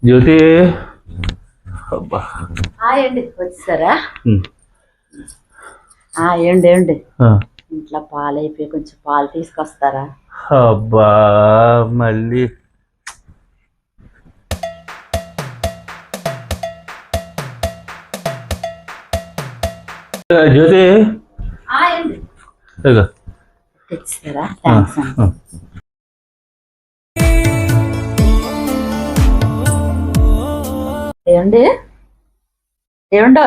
జ్యోతి అబ్బా ఏండి వచ్చారా? ఉమ్. ఏండి ఏండి ఆ. ఇంట్లో పాలు అయిపోయి కొంచెం పాలు తీసుకొస్తారా? అబ్బా మళ్ళీ జ్యోతి ఏండి ఇదిగో. తెచ్చారా? ఆ, థ్యాంక్స్ అండి. ఆ. ఏమండి ఏమండో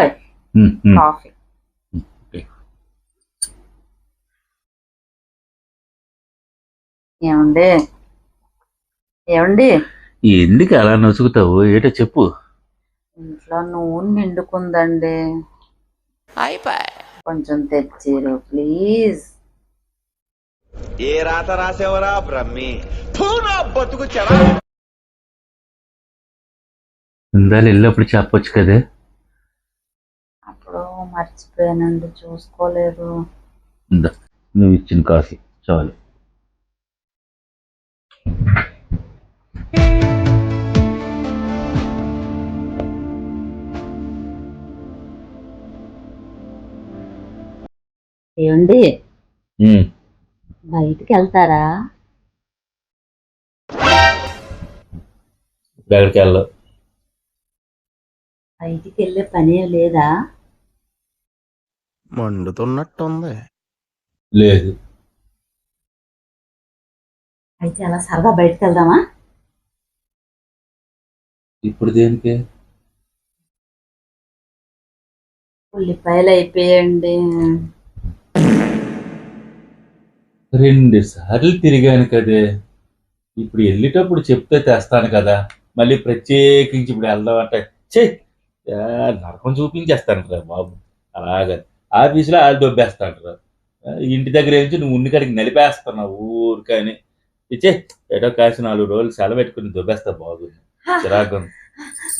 ఉమ్, ఉమ్. కాఫీ. ఓకే. ఏమండి ఏమండి ఎందుకు అలా నసుగుతావు? ఏటో చెప్పు. ఇంట్లో నూనె నిండుకుందండి, కొంచెం తెచ్చిరు ప్లీజ్. ఏ రాత రాసేవరా బ్రహ్మి, ఫూ నా బతుకు చెడా. ఇందాలు వెళ్ళినప్పుడు చెప్పొచ్చు కదే. అప్పుడు మర్చిపోయానండి, చూసుకోలేదు. ఇందా నువ్వు ఇచ్చిన కాఫీ చాలు. ఏమండి ఉమ్. బయటికి వెళ్తారా? ఎక్కడికి వెళ్ళవు. బయటికి వెళ్ళే పనే లేదా? మండుతున్నట్టుంది. లేదు. అయితే అలా సరదా బయటికి వెళ్దామా? ఇప్పుడు దేనికి? ఉల్లిపాయలు అయిపోయండి. 2 సార్లు తిరిగాను కదే. ఇప్పుడు వెళ్ళేటప్పుడు చెప్తే తెస్తాను కదా. మళ్ళీ ప్రత్యేకించి ఇప్పుడు వెళ్దాం అంటే నరకం చూపించేస్తాను రా బాబు. అలాగే ఆఫీసులో వాళ్ళు దొబ్బేస్తాను రా. ఇంటి దగ్గర నుంచి నువ్వు ఉన్ని కాడికి నలిపేస్తున్నావు ఊరికని. ఇచ్చే ఏటో కాసి 4 రోజులు సెలవు పెట్టుకుని దొబ్బేస్తా బాగుంది. చిరాకు.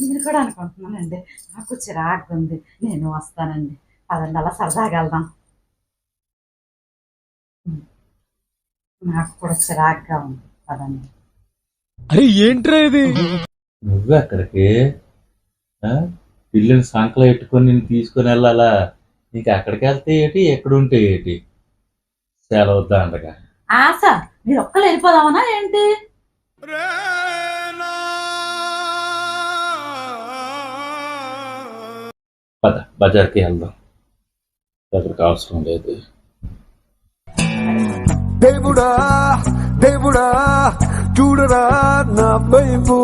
నేను కూడా అనుకుంటున్నానండి, నాకు చిరాకు ఉంది. నేను వస్తానండి, పదండి అలా సరదాగా వెళ్దాం. నాకు కూడా చిరాకుగా ఉంది, పదండి. అరే ఏంట్రా ఇది? నువ్వు అక్కడికి పిల్లల్ని సంకలో పెట్టుకొని నేను తీసుకొని వెళ్ళాలా? నీకు అక్కడికి వెళ్తే ఏంటి, ఎక్కడుంటే ఏంటి? సెలవు దండగా. ఆశ, మీరు ఒక్కరు వెళ్ళిపోదామనా ఏంటి? పద బజార్కి వెళ్దాం, అక్కడికి అవసరం లేదు. దేవుడా దేవుడా చూడరా నా వైపు.